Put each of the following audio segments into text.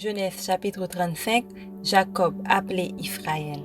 Genèse chapitre 35, Jacob appelé Israël.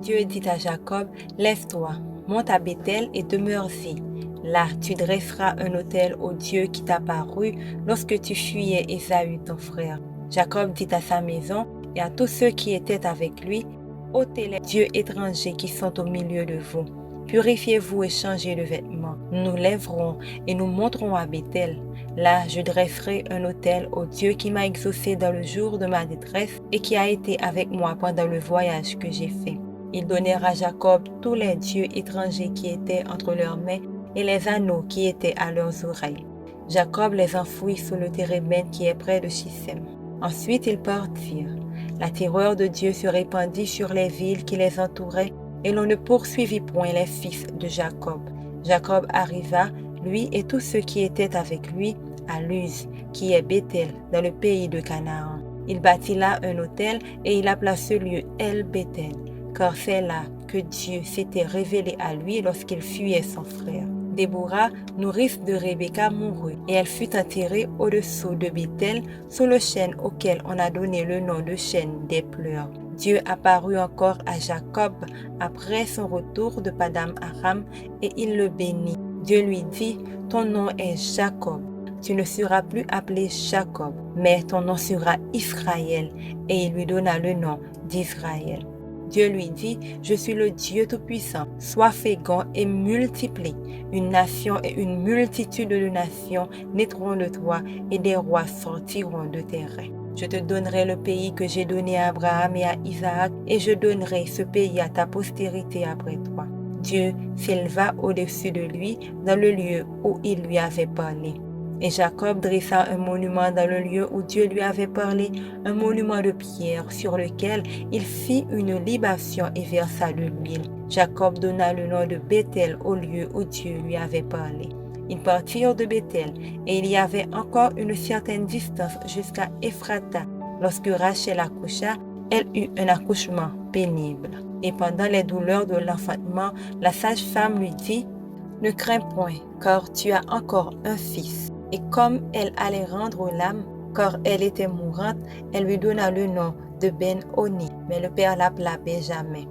Dieu dit à Jacob, lève-toi, monte à Béthel et demeure-y. Là, tu dresseras un autel au Dieu qui t'apparut lorsque tu fuyais Ésaü ton frère. Jacob dit à sa maison et à tous ceux qui étaient avec lui, ôtez les dieux étrangers qui sont au milieu de vous. Purifiez-vous et changez de vêtements. Nous nous lèverons et nous monterons à Béthel. Là, je dresserai un autel au Dieu qui m'a exaucé dans le jour de ma détresse et qui a été avec moi pendant le voyage que j'ai fait. Ils donnèrent à Jacob tous les dieux étrangers qui étaient entre leurs mains et les anneaux qui étaient à leurs oreilles. Jacob les enfouit sous le térébinthe qui est près de Sichem. Ensuite, ils partirent. La terreur de Dieu se répandit sur les villes qui les entouraient et l'on ne poursuivit point les fils de Jacob. Jacob arriva, lui et tous ceux qui étaient avec lui, à Luz, qui est Béthel, dans le pays de Canaan. Il bâtit là un autel et il appela ce lieu El-Béthel, car c'est là que Dieu s'était révélé à lui lorsqu'il fuyait son frère. Déborah, nourrice de Rebecca, mourut, et elle fut enterrée au-dessous de Béthel, sous le chêne auquel on a donné le nom de chêne des pleurs. Dieu apparut encore à Jacob après son retour de Padam Aram, et il le bénit. Dieu lui dit, ton nom est Jacob. Tu ne seras plus appelé Jacob, mais ton nom sera Israël, et il lui donna le nom d'Israël. Dieu lui dit, je suis le Dieu Tout-Puissant, sois fécond et multiplie. Une nation et une multitude de nations naîtront de toi et des rois sortiront de tes reins. Je te donnerai le pays que j'ai donné à Abraham et à Isaac et je donnerai ce pays à ta postérité après toi. Dieu s'éleva au-dessus de lui dans le lieu où il lui avait parlé. Et Jacob dressa un monument dans le lieu où Dieu lui avait parlé, un monument de pierre sur lequel il fit une libation et versa de l'huile. Jacob donna le nom de Béthel au lieu où Dieu lui avait parlé. Ils partirent de Béthel, et il y avait encore une certaine distance jusqu'à Ephrata. Lorsque Rachel accoucha, elle eut un accouchement pénible. Et pendant les douleurs de l'enfantement, la sage-femme lui dit, « Ne crains point, car tu as encore un fils. » Et comme elle allait rendre l'âme, car elle était mourante, elle lui donna le nom de Ben-Oni, mais le père l'appela Benjamin.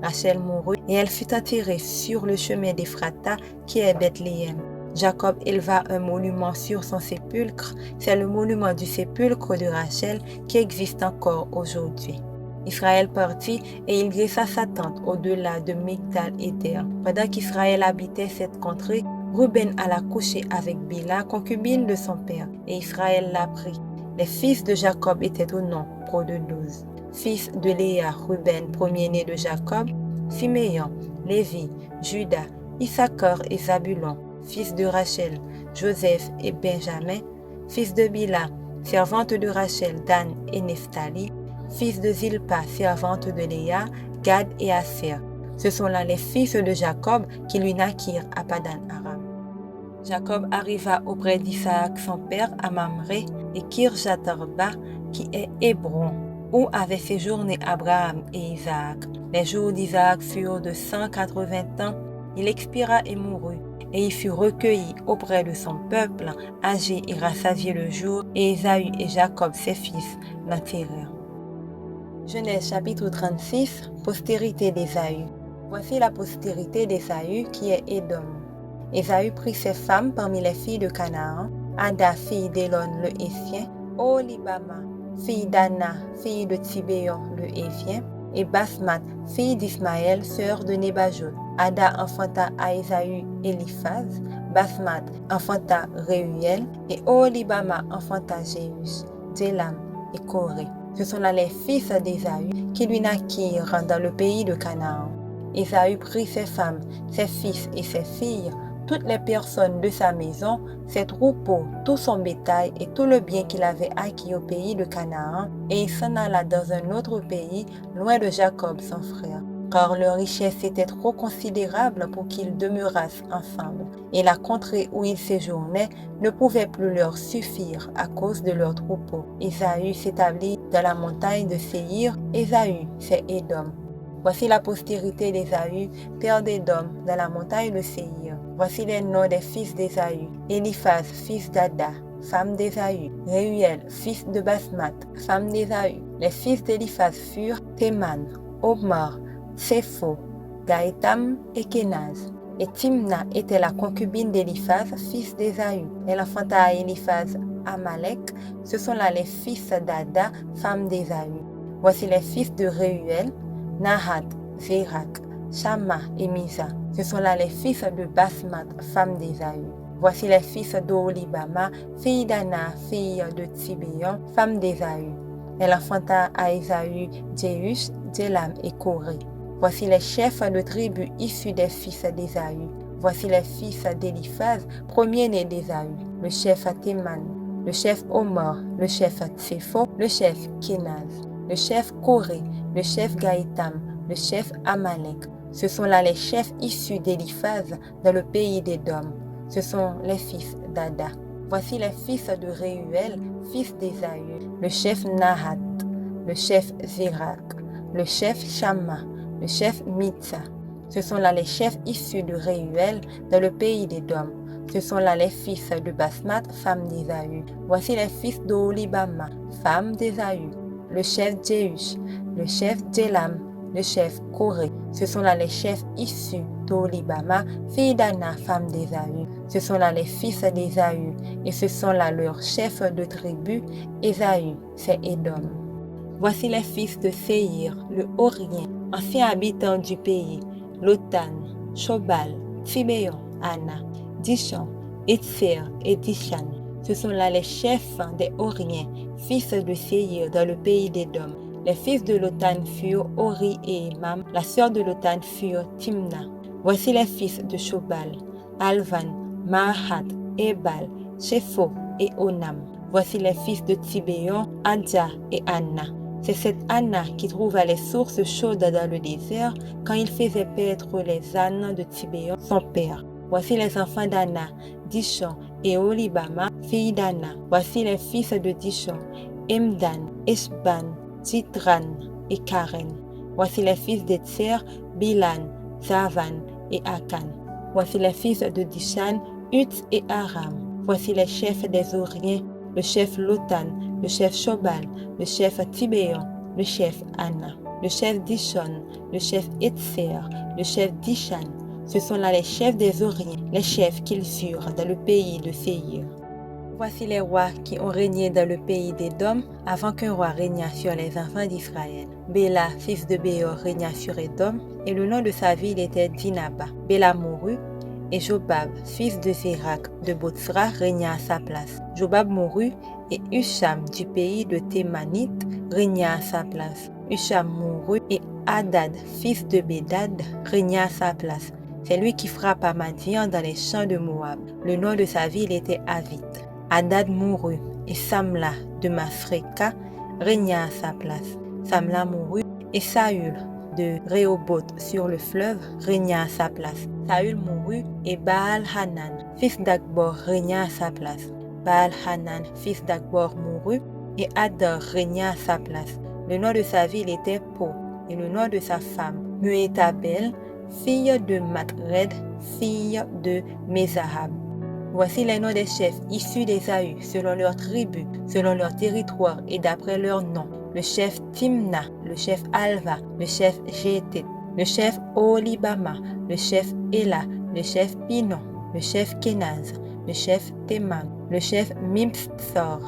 Rachel mourut et elle fut enterrée sur le chemin d'Ephrata qui est Bethléem. Jacob éleva un monument sur son sépulcre, c'est le monument du sépulcre de Rachel qui existe encore aujourd'hui. Israël partit et il dressa sa tente au-delà de Migdal-Éder. Pendant qu'Israël habitait cette contrée, Ruben alla coucher avec Bila, concubine de son père, et Israël l'a pris. Les fils de Jacob étaient au nombre de 12. Fils de Léa, Ruben, premier-né de Jacob, Siméon, Lévi, Juda, Issachar et Zabulon. Fils de Rachel, Joseph et Benjamin. Fils de Bila, servante de Rachel, Dan et Nephtali. Fils de Zilpa, servante de Léa, Gad et Aser. Ce sont là les fils de Jacob qui lui naquirent à Padan Aram. Jacob arriva auprès d'Isaac son père à Mamré et Kirjat-Arba qui est Hébron, où avaient séjourné Abraham et Isaac. Les jours d'Isaac furent de 180 ans, il expira et mourut, et il fut recueilli auprès de son peuple, âgé et rassasié le jour, et Ésaü et Jacob ses fils l'enterrèrent. Genèse chapitre 36, postérité d'Ésaü. Voici la postérité d'Ésaü qui est Édom. Ésaü prit ses femmes parmi les filles de Canaan, Ada, fille d'Élon le Héthien, Oholibama, fille d'Anna, fille de Tibéon le Hévien, et Basmat, fille d'Ismaël, sœur de Nébajot. Ada enfanta à Ésaü Éliphaz, Basmat enfanta Réuel, et Oholibama enfanta Jéus, Jélam et Coré. Ce sont là les fils d'Ésaü qui lui naquirent dans le pays de Canaan. Ésaü prit ses femmes, ses fils et ses filles, toutes les personnes de sa maison, ses troupeaux, tout son bétail et tout le bien qu'il avait acquis au pays de Canaan, et il s'en alla dans un autre pays, loin de Jacob son frère, car leur richesse était trop considérable pour qu'ils demeurassent ensemble, et la contrée où ils séjournaient ne pouvait plus leur suffire à cause de leurs troupeaux. Ésaü s'établit dans la montagne de Séhir. Ésaü, c'est Édom. Voici la postérité d'Ésaü, père d'Édom, dans la montagne de Séhir. Voici les noms des fils d'Ésaü. Éliphaz, fils d'Ada, femme d'Ésaü. Réuel, fils de Basmat, femme d'Ésaü. Les fils d'Éliphaz furent Théman, Omar, Sépho, Gaëtam et Kénaz. Et Timna était la concubine d'Éliphaz, fils d'Ésaü. Elle enfanta à Éliphaz Amalek. Ce sont là les fils d'Ada, femme d'Ésaü. Voici les fils de Réuel, Nahat, Zérak, Shama et Misa. Ce sont là les fils de Basmat, femme d'Ésaü. Voici les fils d'Oholibama, fille d'Anna, fille de Tibéon, femme d'Ésaü. Elle enfanta à Ésaü Jéus, Jélam et Coré. Voici les chefs de tribus issus des fils d'Ésaü. Voici les fils d'Éliphaz, premier-né d'Ésaü. Le chef Théman, le chef Omar, le chef Sépho, le chef Kénaz, le chef Coré, le chef Gaïtam, le chef Amalek. Ce sont là les chefs issus d'Éliphaz dans le pays d'Édom. Ce sont les fils d'Ada. Voici les fils de Réuel, fils d'Ésaü, le chef Nahat, le chef Zérak, le chef Shama, le chef Mitsa. Ce sont là les chefs issus de Réuel dans le pays d'Édom. Ce sont là les fils de Basmat, femme d'Ésaü. Voici les fils d'Oholibama, femme d'Ésaü, le chef Jéus, le chef Jélam, le chef Coré. Ce sont là les chefs issus d'Oholibama, fille d'Anna, femme d'Ésaü. Ce sont là les fils d'Ésaü, et ce sont là leurs chefs de tribu. Ésaü, c'est Édom. Voici les fils de Séhir, le Horien, ancien habitant du pays, Lotan, Shobal, Tibéon, Anna, Dishon, Etser et Dishan. Ce sont là les chefs des Horiens, fils de Séhir dans le pays d'Édom. Les fils de Lotan furent Hori et Emam, la sœur de Lotan furent Timna. Voici les fils de Shobal, Alvan, Mahat, Ebal, Shepho et Onam. Voici les fils de Tibéon, Adja et Anna. C'est cette Anna qui trouva les sources chaudes dans le désert quand il faisait paître les ânes de Tibéon, son père. Voici les enfants d'Anna, Dishon et Oholibama, fille d'Anna. Voici les fils de Dishon, Emdan, Eshban, Jitran et Karen. Voici les fils d'Etser, Bilan, Zavan et Akan. Voici les fils de Dishan, Uts et Aram. Voici les chefs des Horiens, le chef Lotan, le chef Shobal, le chef Tibéon, le chef Anna, le chef Dishon, le chef Etser, le chef Dishan. Ce sont là les chefs des Horiens, les chefs qu'ils eurent dans le pays de Séhir. Voici les rois qui ont régné dans le pays d'Édom avant qu'un roi régnât sur les enfants d'Israël. Béla, fils de Béor, régna sur Édom, et le nom de sa ville était Dinaba. Béla mourut, et Jobab, fils de Zérak de Botsra, régna à sa place. Jobab mourut, et Husham du pays de Thémanite régna à sa place. Husham mourut, et Hadad, fils de Bédad, régna à sa place. C'est lui qui frappa Madian dans les champs de Moab. Le nom de sa ville était Avit. Hadad mourut, et Samla de Masreka régna à sa place. Samla mourut, et Saül de Rehoboth sur le fleuve régna à sa place. Saül mourut, et Baal-Hanan, fils d'Akbor, régna à sa place. Baal-Hanan, fils d'Akbor, mourut, et Hadar régna à sa place. Le nom de sa ville était Po, et le nom de sa femme, Muétabel, fille de Matred, fille de Mezahab. Voici les noms des chefs issus d'Ésaü, selon leurs tribus, selon leur territoire et d'après leur nom. Le chef Timna, le chef Alva, le chef Jétet, le chef Oholibama, le chef Ela, le chef Pinon, le chef Kénaz, le chef Théman, le chef Mibsor,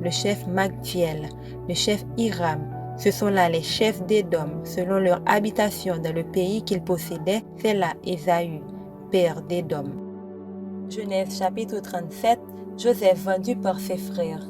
le chef Magdiel, le chef Hiram. Ce sont là les chefs d'Édom, selon leur habitation dans le pays qu'ils possédaient. C'est là Ésaü, père d'Édom. Genèse chapitre 37. Joseph vendu par ses frères.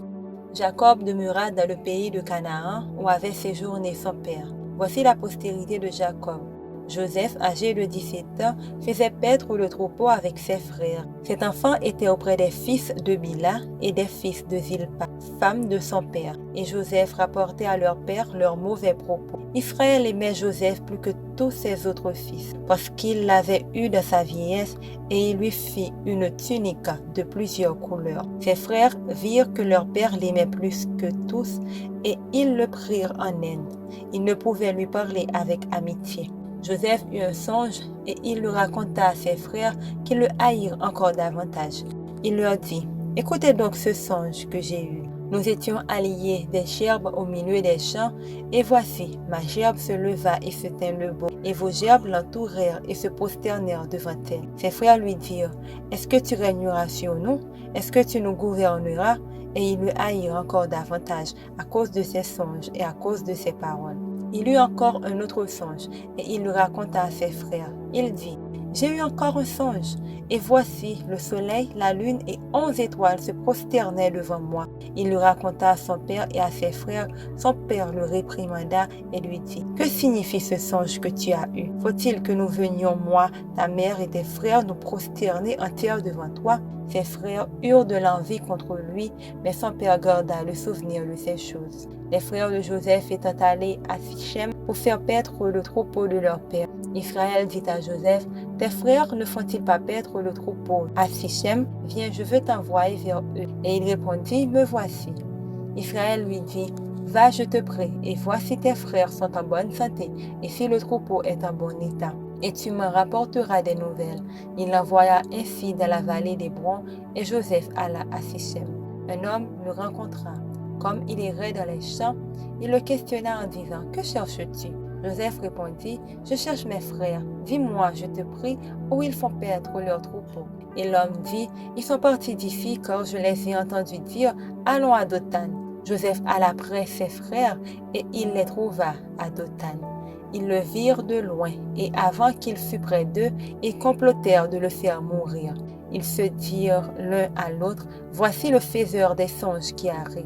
Jacob demeura dans le pays de Canaan où avait séjourné son père. Voici la postérité de Jacob. Joseph, âgé de 17 ans, faisait paître le troupeau avec ses frères. Cet enfant était auprès des fils de Bila et des fils de Zilpa, femme de son père. Et Joseph rapportait à leur père leurs mauvais propos. Israël aimait Joseph plus que tous ses autres fils, parce qu'il l'avait eu de sa vieillesse, et il lui fit une tunique de plusieurs couleurs. Ses frères virent que leur père l'aimait plus que tous, et ils le prirent en haine. Ils ne pouvaient lui parler avec amitié. Joseph eut un songe, et il le raconta à ses frères qui le haïrent encore davantage. Il leur dit, « Écoutez donc ce songe que j'ai eu. Nous étions alliés des gerbes au milieu des champs, et voici, ma gerbe se leva et se tint debout, et vos gerbes l'entourèrent et se prosternèrent devant elle. Ses frères lui dirent, est-ce que tu régneras sur nous? Est-ce que tu nous gouverneras? Et ils le haïrent encore davantage à cause de ses songes et à cause de ses paroles. Il eut encore un autre songe, et il le raconta à ses frères. Il dit, j'ai eu encore un songe, et voici le soleil, la lune et 11 étoiles se prosternaient devant moi. Il le raconta à son père et à ses frères. Son père le réprimanda et lui dit, que signifie ce songe que tu as eu? Faut-il que nous venions, moi, ta mère et tes frères, nous prosterner en terre devant toi? Ses frères eurent de l'envie contre lui, mais son père garda le souvenir de ces choses. Les frères de Joseph étant allés à Sichem pour faire paître le troupeau de leur père. Israël dit à Joseph, tes frères ne font-ils pas paître le troupeau à Sichem? Viens, je veux t'envoyer vers eux. Et il répondit, me voici. Israël lui dit, va, je te prie, et vois si tes frères sont en bonne santé, et si le troupeau est en bon état. Et tu m'en rapporteras des nouvelles. Il l'envoya ainsi dans la vallée d'Hébron, et Joseph alla à Sichem. Un homme le rencontra. Comme il errait dans les champs, il le questionna en disant, que cherches-tu? Joseph répondit, je cherche mes frères. Dis-moi, je te prie, où ils font paître leur troupeau. Et l'homme dit, ils sont partis d'ici, car je les ai entendus dire, allons à Dothan. Joseph alla après ses frères, et il les trouva à Dothan. Ils le virent de loin, et avant qu'il fût près d'eux, ils complotèrent de le faire mourir. Ils se dirent l'un à l'autre, voici le faiseur des songes qui arrive.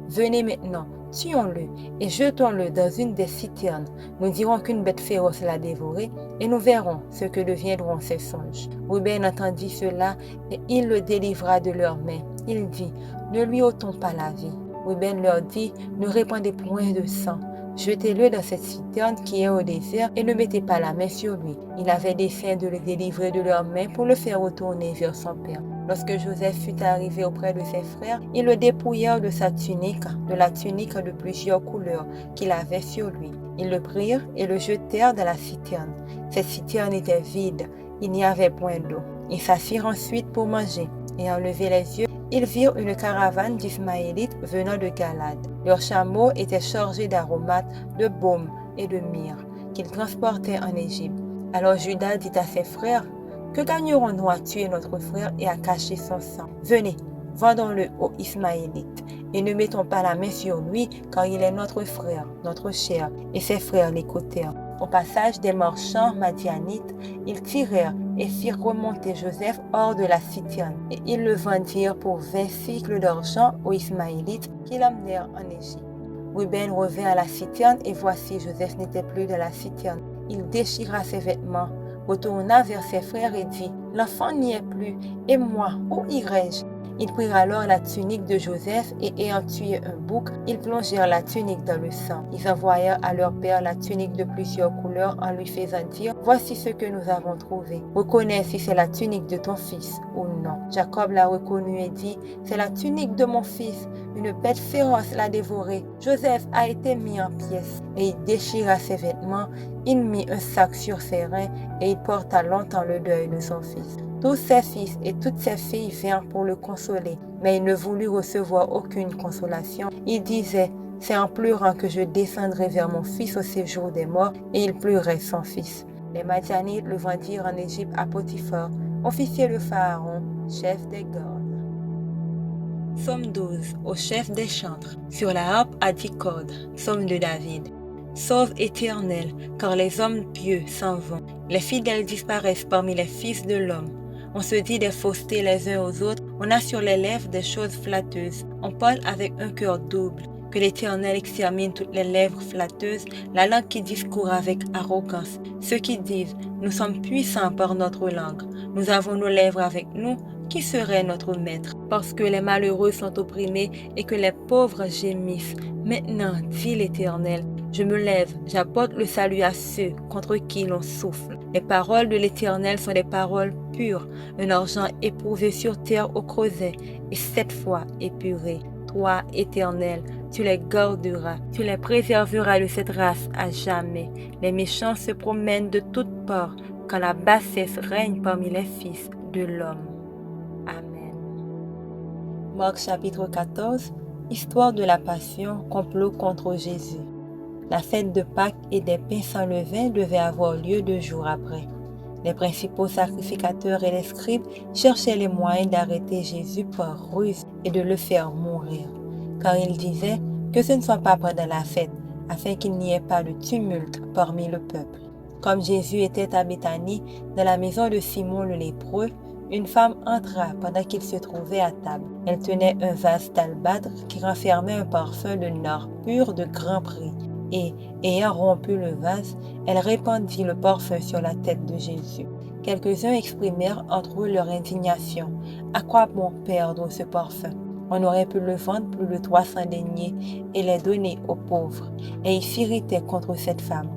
Venez maintenant, tuons-le et jetons-le dans une des citernes. Nous dirons qu'une bête féroce l'a dévoré et nous verrons ce que deviendront ces songes. Ruben entendit cela et il le délivra de leurs mains. Il dit, ne lui ôtons pas la vie. Ruben leur dit, ne répandez point de sang. Jetez-le dans cette citerne qui est au désert et ne mettez pas la main sur lui. Il avait dessein de le délivrer de leurs mains pour le faire retourner vers son père. Lorsque Joseph fut arrivé auprès de ses frères, ils le dépouillèrent de sa tunique, de la tunique de plusieurs couleurs qu'il avait sur lui. Ils le prirent et le jetèrent dans la citerne. Cette citerne était vide, il n'y avait point d'eau. Ils s'assirent ensuite pour manger. Ayant levé les yeux, ils virent une caravane d'Ismaélites venant de Galade. Leurs chameaux étaient chargés d'aromates, de baume et de myrrhe qu'ils transportaient en Égypte. Alors Judas dit à ses frères, que gagnerons-nous à tuer notre frère et à cacher son sang? Venez, vendons-le aux Ismaélites et ne mettons pas la main sur lui car il est notre frère, notre chair. Et ses frères l'écoutèrent. Au passage des marchands madianites, ils tirèrent et firent remonter Joseph hors de la citerne. Et ils le vendirent pour 20 cycles d'argent aux Ismaélites qui l'emmenèrent en Égypte. Ruben revint à la citerne et voici Joseph n'était plus dans la citerne. Il déchira ses vêtements, retourna vers ses frères et dit, l'enfant n'y est plus, et moi, où irai-je? Ils prirent alors la tunique de Joseph et ayant tué un bouc, ils plongèrent la tunique dans le sang. Ils envoyèrent à leur père la tunique de plusieurs couleurs en lui faisant dire, voici ce que nous avons trouvé. Reconnais si c'est la tunique de ton fils ou non. Jacob l'a reconnu et dit, c'est la tunique de mon fils. Une bête féroce l'a dévoré. Joseph a été mis en pièces et il déchira ses vêtements. Il mit un sac sur ses reins et il porta longtemps le deuil de son fils. Tous ses fils et toutes ses filles vinrent pour le consoler, mais il ne voulut recevoir aucune consolation. Il disait, c'est en pleurant que je descendrai vers mon fils au séjour des morts, et il pleurait son fils. Les Madianites le vendirent en Égypte à Potiphar, officier de Pharaon, chef des gardes. Psaume 12, au chef des chantres, sur la harpe à 10 cordes, psaume de David. Sauve Éternel, car les hommes pieux s'en vont. Les fidèles disparaissent parmi les fils de l'homme. On se dit des faussetés les uns aux autres, on a sur les lèvres des choses flatteuses. On parle avec un cœur double. Que l'Éternel extermine toutes les lèvres flatteuses, la langue qui discourt avec arrogance. Ceux qui disent, nous sommes puissants par notre langue, nous avons nos lèvres avec nous, qui serait notre maître? Parce que les malheureux sont opprimés et que les pauvres gémissent. Maintenant, dit l'Éternel, je me lève, j'apporte le salut à ceux contre qui l'on souffle. Les paroles de l'Éternel sont des paroles pures, un argent éprouvé sur terre au creuset et 7 fois épuré. Toi, Éternel, tu les garderas, tu les préserveras de cette race à jamais. Les méchants se promènent de toutes parts quand la bassesse règne parmi les fils de l'homme. Amen. Marc chapitre 14, histoire de la Passion, complot contre Jésus. La fête de Pâques et des pains sans levain devait avoir lieu 2 jours après. Les principaux sacrificateurs et les scribes cherchaient les moyens d'arrêter Jésus par ruse et de le faire mourir, car ils disaient que ce ne soit pas pendant la fête, afin qu'il n'y ait pas de tumulte parmi le peuple. Comme Jésus était à Béthanie, dans la maison de Simon le lépreux, une femme entra pendant qu'il se trouvait à table. Elle tenait un vase d'albâtre qui renfermait un parfum de nard pur de grand prix. Et, ayant rompu le vase, elle répandit le parfum sur la tête de Jésus. Quelques-uns exprimèrent entre eux leur indignation. À quoi bon perdre ce parfum? On aurait pu le vendre plus de 300 deniers et les donner aux pauvres. Et ils s'irritaient contre cette femme.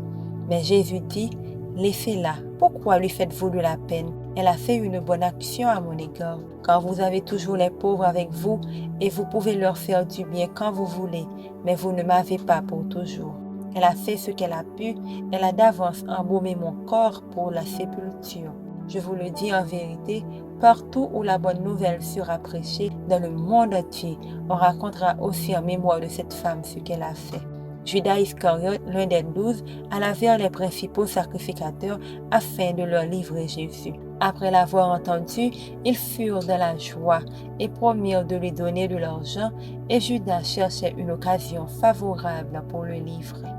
Mais Jésus dit, laissez-la. Pourquoi lui faites-vous de la peine? Elle a fait une bonne action à mon égard, car vous avez toujours les pauvres avec vous et vous pouvez leur faire du bien quand vous voulez, mais vous ne m'avez pas pour toujours. Elle a fait ce qu'elle a pu, elle a d'avance embaumé mon corps pour la sépulture. Je vous le dis en vérité, partout où la bonne nouvelle sera prêchée dans le monde entier, on racontera aussi en mémoire de cette femme ce qu'elle a fait. Judas Iscariote, l'un des 12, alla vers les principaux sacrificateurs afin de leur livrer Jésus. Après l'avoir entendu, ils furent dans la joie et promirent de lui donner de l'argent, et Judas cherchait une occasion favorable pour le livrer.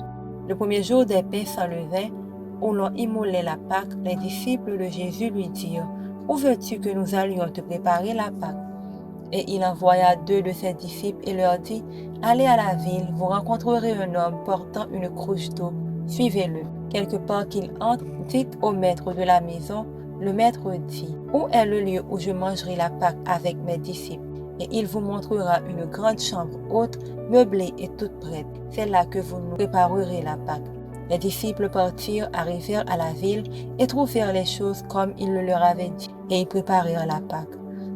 Le premier jour des pains sans levain, où l'on immolait la Pâque, les disciples de Jésus lui dirent, « Où veux-tu que nous allions te préparer la Pâque ?» Et il envoya 2 de ses disciples et leur dit, « Allez à la ville, vous rencontrerez un homme portant une cruche d'eau. Suivez-le. Quelque part qu'il entre, dites au maître de la maison, le maître dit, « Où est le lieu où je mangerai la Pâque avec mes disciples ?» Et il vous montrera une grande chambre haute, meublée et toute prête. C'est là que vous nous préparerez la Pâque. Les disciples partirent, arrivèrent à la ville et trouvèrent les choses comme il le leur avait dit, et ils préparèrent la Pâque.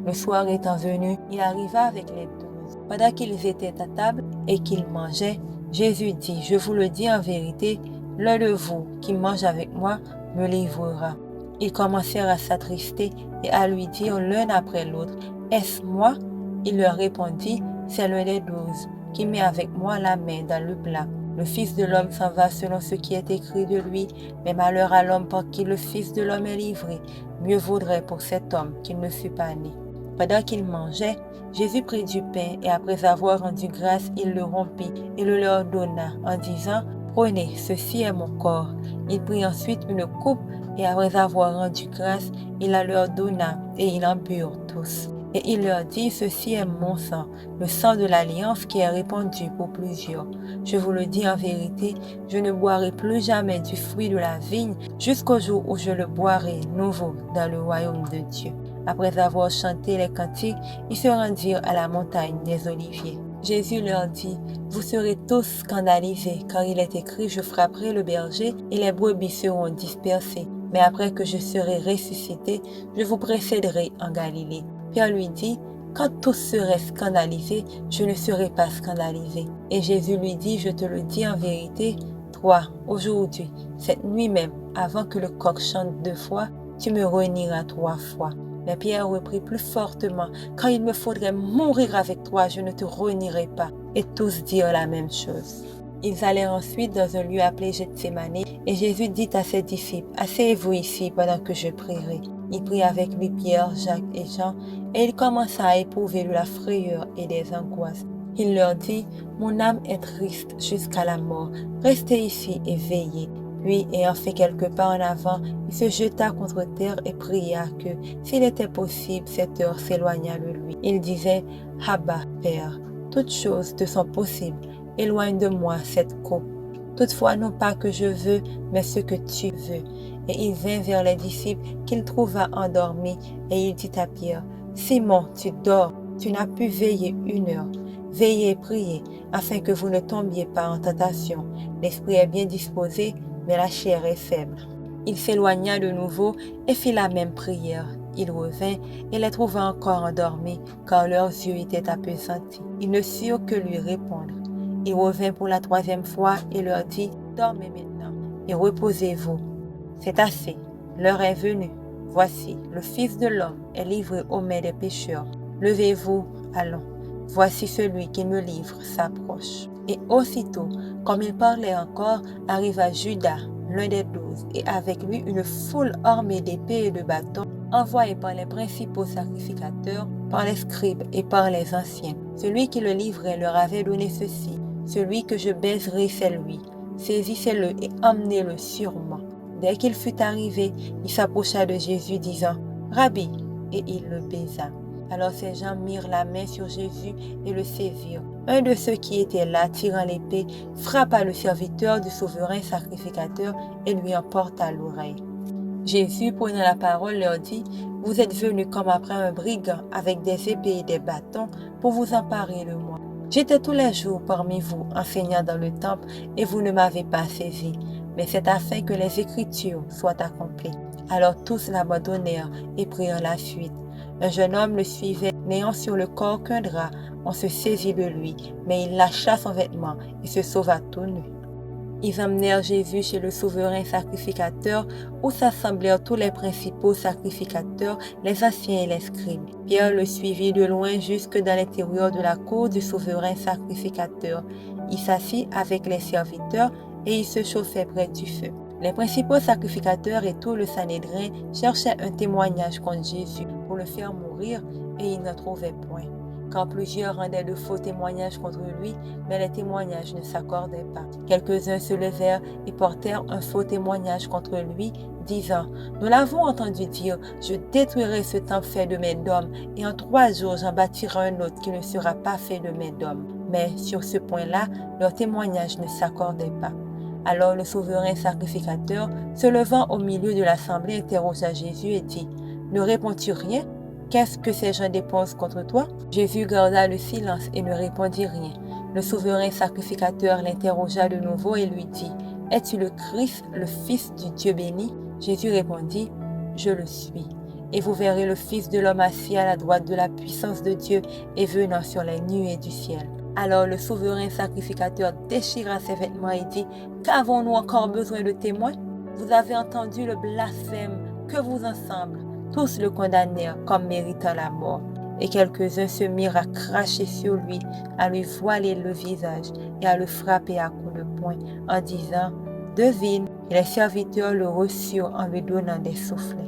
Le soir étant venu, il arriva avec les 12. Pendant qu'ils étaient à table et qu'ils mangeaient, Jésus dit, « Je vous le dis en vérité, l'un de vous qui mange avec moi me livrera. » Ils commencèrent à s'attrister et à lui dire l'un après l'autre, « Est-ce moi ?» Il leur répondit, « C'est l'un des 12 qui met avec moi la main dans le plat. Le Fils de l'homme s'en va selon ce qui est écrit de lui, mais malheur à l'homme par qui le Fils de l'homme est livré. Mieux vaudrait pour cet homme qu'il ne fût pas né. » Pendant qu'ils mangeaient, Jésus prit du pain et après avoir rendu grâce, il le rompit et le leur donna en disant, « Prenez, ceci est mon corps. » Il prit ensuite une coupe et après avoir rendu grâce, il la leur donna et ils en burent tous. Et il leur dit, « Ceci est mon sang, le sang de l'alliance qui est répandu pour plusieurs. Je vous le dis en vérité, je ne boirai plus jamais du fruit de la vigne jusqu'au jour où je le boirai nouveau dans le royaume de Dieu. » Après avoir chanté les cantiques, ils se rendirent à la montagne des Oliviers. Jésus leur dit, « Vous serez tous scandalisés, car il est écrit, je frapperai le berger et les brebis seront dispersées. Mais après que je serai ressuscité, je vous précéderai en Galilée. » Pierre lui dit, « Quand tous seraient scandalisés, je ne serai pas scandalisé. » Et Jésus lui dit, « Je te le dis en vérité, toi, aujourd'hui, cette nuit même, avant que le coq chante 2 fois, tu me renieras 3 fois. » Mais Pierre reprit plus fortement, « Quand il me faudrait mourir avec toi, je ne te renierai pas. » Et tous dirent la même chose. Ils allèrent ensuite dans un lieu appelé Gethsémane, et Jésus dit à ses disciples, « Asseyez-vous ici pendant que je prierai. » Il prit avec lui Pierre, Jacques et Jean, et il commença à éprouver de la frayeur et des angoisses. Il leur dit, « Mon âme est triste jusqu'à la mort. Restez ici et veillez. » Puis, ayant fait quelques pas en avant, il se jeta contre terre et pria que, s'il était possible, cette heure s'éloignât de lui. Il disait, « Abba, Père, toutes choses te sont possibles. Éloigne de moi cette coupe. Toutefois, non pas que je veux, mais ce que tu veux. » Et il vint vers les disciples qu'il trouva endormis, et il dit à Pierre, « Simon, tu dors, tu n'as pu veiller 1 heure. Veillez et priez, afin que vous ne tombiez pas en tentation. L'esprit est bien disposé, mais la chair est faible. » Il s'éloigna de nouveau et fit la même prière. Il revint et les trouva encore endormis, car leurs yeux étaient appesantis. Ils ne surent que lui répondre. Il revint pour la 3e fois et leur dit, « Dormez maintenant et reposez-vous. C'est assez, l'heure est venue. Voici, le Fils de l'homme est livré aux mains des pécheurs. Levez-vous, allons. » voici celui qui me livre s'approche. Et aussitôt, comme il parlait encore, arriva Judas, l'un des 12, et avec lui une foule armée d'épées et de bâtons, envoyée par les principaux sacrificateurs, par les scribes et par les anciens. Celui qui le livrait leur avait donné ceci: celui que je baiserai, c'est lui. Saisissez-le et emmenez-le sur moi. Dès qu'il fut arrivé, il s'approcha de Jésus, disant: Rabbi, et il le baisa. Alors ces gens mirent la main sur Jésus et le saisirent. Un de ceux qui étaient là, tirant l'épée, frappa le serviteur du souverain sacrificateur et lui en porta l'oreille. Jésus, prenant la parole, leur dit: Vous êtes venus comme après un brigand avec des épées et des bâtons pour vous emparer de moi. J'étais tous les jours parmi vous, enseignant dans le temple, et vous ne m'avez pas saisi. Mais c'est afin que les Écritures soient accomplies. Alors tous l'abandonnèrent et prirent la fuite. Un jeune homme le suivait, n'ayant sur le corps qu'un drap. On se saisit de lui, mais il lâcha son vêtement et se sauva tout nu. Ils emmenèrent Jésus chez le souverain sacrificateur, où s'assemblèrent tous les principaux sacrificateurs, les anciens et les scribes. Pierre le suivit de loin jusque dans l'intérieur de la cour du souverain sacrificateur. Il s'assit avec les serviteurs et il se chauffait près du feu. Les principaux sacrificateurs et tout le Sanhédrin cherchaient un témoignage contre Jésus pour le faire mourir, et ils n'en trouvaient point. Quand plusieurs rendaient de faux témoignages contre lui, mais les témoignages ne s'accordaient pas. Quelques-uns se levèrent et portèrent un faux témoignage contre lui, disant: Nous l'avons entendu dire, je détruirai ce temple fait de mains d'hommes, et en 3 jours j'en bâtirai un autre qui ne sera pas fait de mains d'hommes. Mais sur ce point-là, leurs témoignages ne s'accordaient pas. Alors le souverain sacrificateur, se levant au milieu de l'assemblée, interrogea Jésus et dit: Ne réponds-tu rien? Qu'est-ce que ces gens dépensent contre toi? Jésus garda le silence et ne répondit rien. Le souverain sacrificateur l'interrogea de nouveau et lui dit: Es-tu le Christ, le Fils du Dieu béni? Jésus répondit: Je le suis. Et vous verrez le Fils de l'homme assis à la droite de la puissance de Dieu et venant sur les nuées du ciel. Alors le souverain sacrificateur déchira ses vêtements et dit: Qu'avons-nous encore besoin de témoins? Vous avez entendu le blasphème, que vous ensemble. Tous le condamnèrent comme méritant la mort. Et quelques-uns se mirent à cracher sur lui, à lui voiler le visage et à le frapper à coups de poing, en disant: Devine. Et les serviteurs le reçurent en lui donnant des soufflets.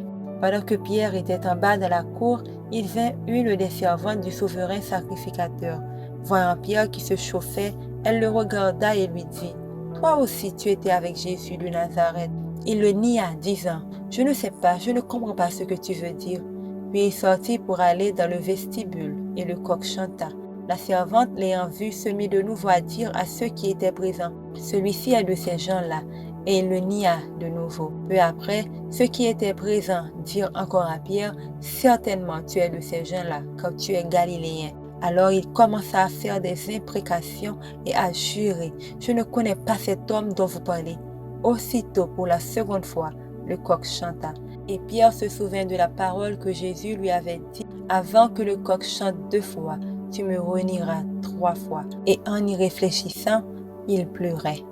Pendant que Pierre était en bas dans la cour, il vint une des servantes du souverain sacrificateur. Voyant Pierre qui se chauffait, elle le regarda et lui dit: Toi aussi tu étais avec Jésus de Nazareth. Il le nia, disant: Je ne sais pas, je ne comprends pas ce que tu veux dire. Puis il sortit pour aller dans le vestibule, et le coq chanta. La servante, l'ayant vu, se mit de nouveau à dire à ceux qui étaient présents: Celui-ci est de ces gens-là. Et il le nia de nouveau. Peu après, ceux qui étaient présents dirent encore à Pierre: Certainement tu es de ces gens-là, car tu es galiléen. Alors il commença à faire des imprécations et à jurer: Je ne connais pas cet homme dont vous parlez. Aussitôt, pour la seconde fois, le coq chanta. Et Pierre se souvint de la parole que Jésus lui avait dit: Avant que le coq chante 2 fois, tu me renieras 3 fois. Et en y réfléchissant, il pleurait.